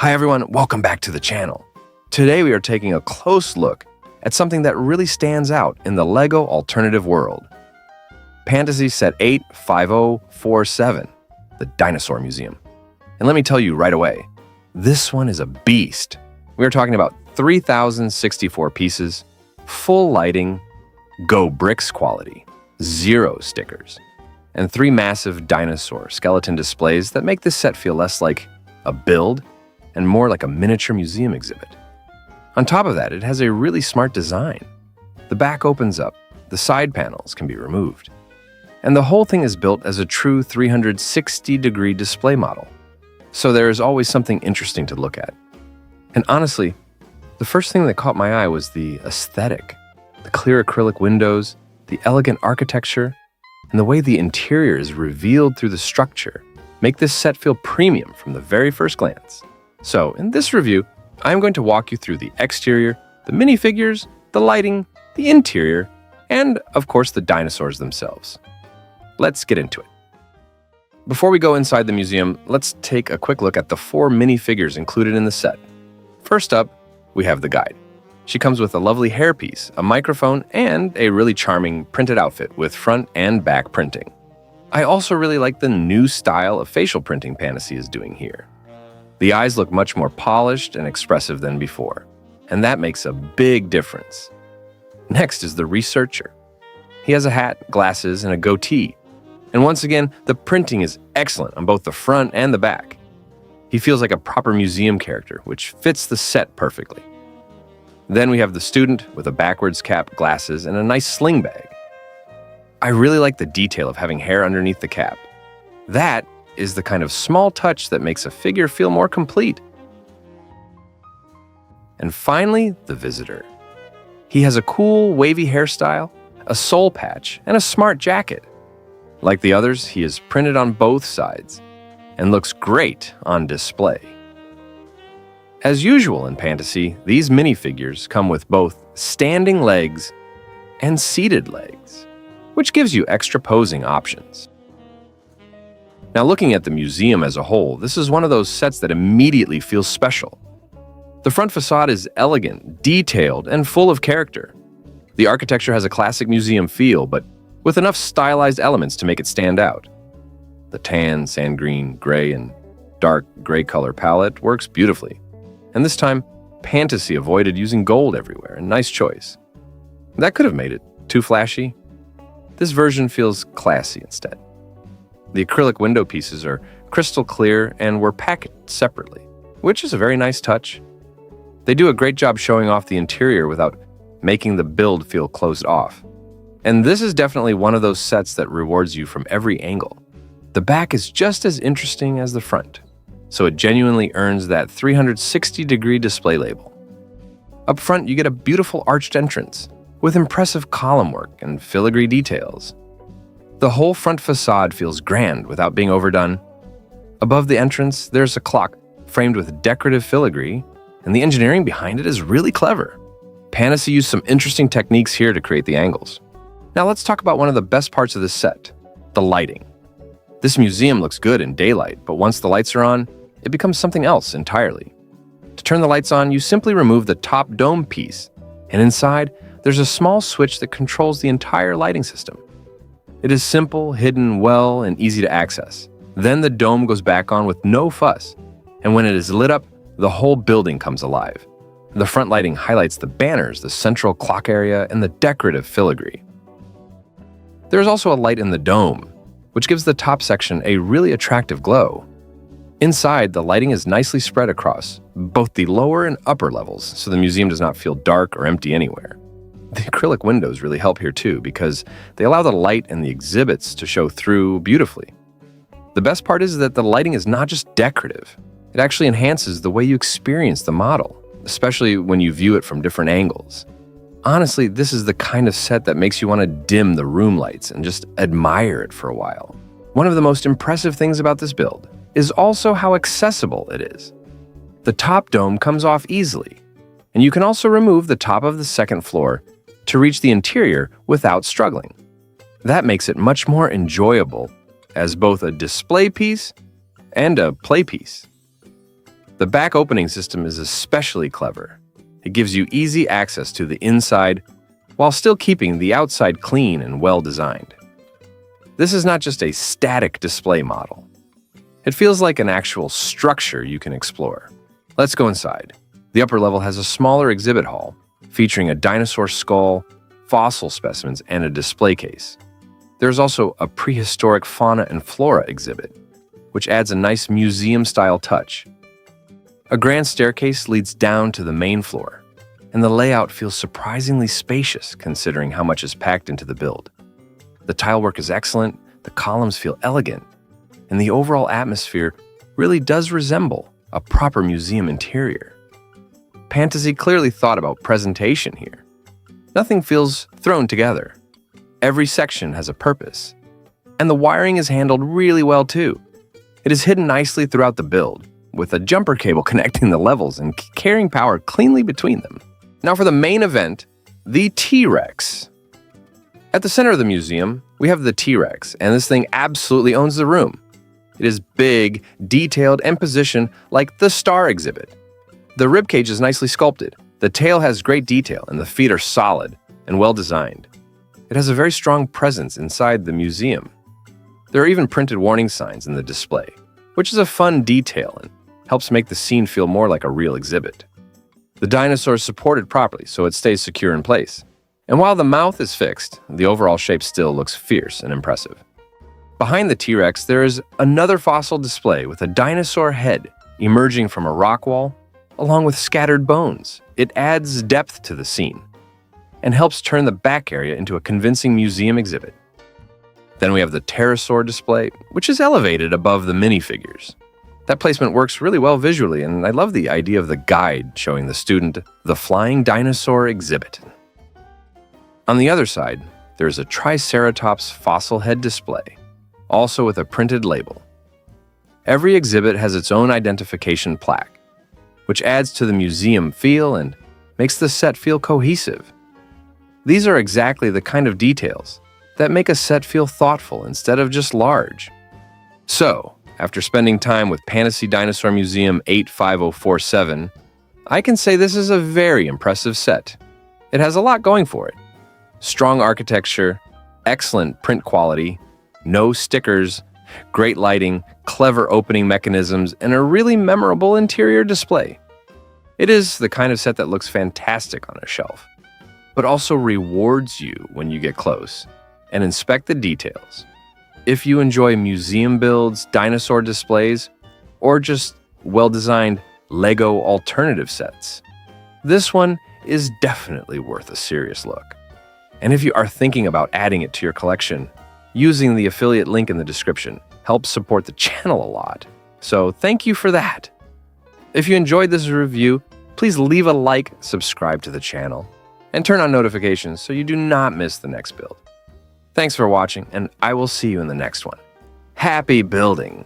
Hi everyone, welcome back to the channel. Today we are taking a close look at something that really stands out in the LEGO alternative world. Pantasy Set 85047, the Dinosaur Museum. And let me tell you right away, this one is a beast. We are talking about 3,064 pieces, full lighting, GoBricks quality, 0 stickers, and 3 massive dinosaur skeleton displays that make this set feel less like a build and more like a miniature museum exhibit. On top of that, it has a really smart design. The back opens up, the side panels can be removed, and the whole thing is built as a true 360-degree display model. So there is always something interesting to look at. And honestly, the first thing that caught my eye was the aesthetic. The clear acrylic windows, the elegant architecture, and the way the interior is revealed through the structure make this set feel premium from the very first glance. So in this review, I'm going to walk you through the exterior, the minifigures, the lighting, the interior, and of course the dinosaurs themselves. Let's get into it. Before we go inside the museum, let's take a quick look at the 4 minifigures included in the set. First up, we have the guide. She comes with a lovely hairpiece, a microphone, and a really charming printed outfit with front and back printing. I also really like the new style of facial printing Pantasy is doing here. The eyes look much more polished and expressive than before, and that makes a big difference. Next is the researcher. He has a hat, glasses, and a goatee. And once again, the printing is excellent on both the front and the back. He feels like a proper museum character, which fits the set perfectly. Then we have the student with a backwards cap, glasses, and a nice sling bag. I really like the detail of having hair underneath the cap. That is the kind of small touch that makes a figure feel more complete. And finally, the visitor. He has a cool, wavy hairstyle, a soul patch, and a smart jacket. Like the others, he is printed on both sides and looks great on display. As usual in Pantasy, these minifigures come with both standing legs and seated legs, which gives you extra posing options. Now, looking at the museum as a whole, this is one of those sets that immediately feels special. The front facade is elegant, detailed, and full of character. The architecture has a classic museum feel, but with enough stylized elements to make it stand out. The tan, sand green, gray, and dark gray color palette works beautifully. And this time, Pantasy avoided using gold everywhere, a nice choice. That could have made it too flashy. This version feels classy instead. The acrylic window pieces are crystal clear and were packaged separately, which is a very nice touch. They do a great job showing off the interior without making the build feel closed off. And this is definitely one of those sets that rewards you from every angle. The back is just as interesting as the front, so it genuinely earns that 360-degree display label. Up front, you get a beautiful arched entrance with impressive column work and filigree details. The whole front facade feels grand without being overdone. Above the entrance, there's a clock framed with decorative filigree, and the engineering behind it is really clever. Pantasy used some interesting techniques here to create the angles. Now let's talk about one of the best parts of this set, the lighting. This museum looks good in daylight, but once the lights are on, it becomes something else entirely. To turn the lights on, you simply remove the top dome piece, and inside, there's a small switch that controls the entire lighting system. It is simple, hidden well, and easy to access. Then the dome goes back on with no fuss, and when it is lit up, the whole building comes alive. The front lighting highlights the banners, the central clock area, and the decorative filigree. There is also a light in the dome, which gives the top section a really attractive glow. Inside, the lighting is nicely spread across both the lower and upper levels, so the museum does not feel dark or empty anywhere. The acrylic windows really help here too, because they allow the light and the exhibits to show through beautifully. The best part is that the lighting is not just decorative. It actually enhances the way you experience the model, especially when you view it from different angles. Honestly, this is the kind of set that makes you want to dim the room lights and just admire it for a while. One of the most impressive things about this build is also how accessible it is. The top dome comes off easily, and you can also remove the top of the second floor to reach the interior without struggling. That makes it much more enjoyable as both a display piece and a play piece. The back opening system is especially clever. It gives you easy access to the inside while still keeping the outside clean and well-designed. This is not just a static display model. It feels like an actual structure you can explore. Let's go inside. The upper level has a smaller exhibit hall featuring a dinosaur skull, fossil specimens, and a display case. There's also a prehistoric fauna and flora exhibit, which adds a nice museum-style touch. A grand staircase leads down to the main floor, and the layout feels surprisingly spacious considering how much is packed into the build. The tile work is excellent, the columns feel elegant, and the overall atmosphere really does resemble a proper museum interior. Pantasy clearly thought about presentation here. Nothing feels thrown together. Every section has a purpose, and the wiring is handled really well too. It is hidden nicely throughout the build, with a jumper cable connecting the levels and carrying power cleanly between them. Now for the main event, the T-Rex. At the center of the museum, we have the T-Rex, and this thing absolutely owns the room. It is big, detailed, and positioned like the Star exhibit. The ribcage is nicely sculpted, the tail has great detail, and the feet are solid and well-designed. It has a very strong presence inside the museum. There are even printed warning signs in the display, which is a fun detail and helps make the scene feel more like a real exhibit. The dinosaur is supported properly so it stays secure in place. And while the mouth is fixed, the overall shape still looks fierce and impressive. Behind the T-Rex, there is another fossil display with a dinosaur head emerging from a rock wall, along with scattered bones. It adds depth to the scene and helps turn the back area into a convincing museum exhibit. Then we have the pterosaur display, which is elevated above the minifigures. That placement works really well visually, and I love the idea of the guide showing the student the flying dinosaur exhibit. On the other side, there is a Triceratops fossil head display, also with a printed label. Every exhibit has its own identification plaque, which adds to the museum feel and makes the set feel cohesive. These are exactly the kind of details that make a set feel thoughtful instead of just large. So, after spending time with Pantasy Dinosaur Museum 85047, I can say this is a very impressive set. It has a lot going for it. Strong architecture, excellent print quality, no stickers, great lighting, clever opening mechanisms, and a really memorable interior display. It is the kind of set that looks fantastic on a shelf, but also rewards you when you get close and inspect the details. If you enjoy museum builds, dinosaur displays, or just well-designed Lego alternative sets, this one is definitely worth a serious look. And if you are thinking about adding it to your collection, using the affiliate link in the description helps support the channel a lot. So thank you for that. If you enjoyed this review, please leave a like, subscribe to the channel, and turn on notifications so you do not miss the next build. Thanks for watching, and I will see you in the next one. Happy building!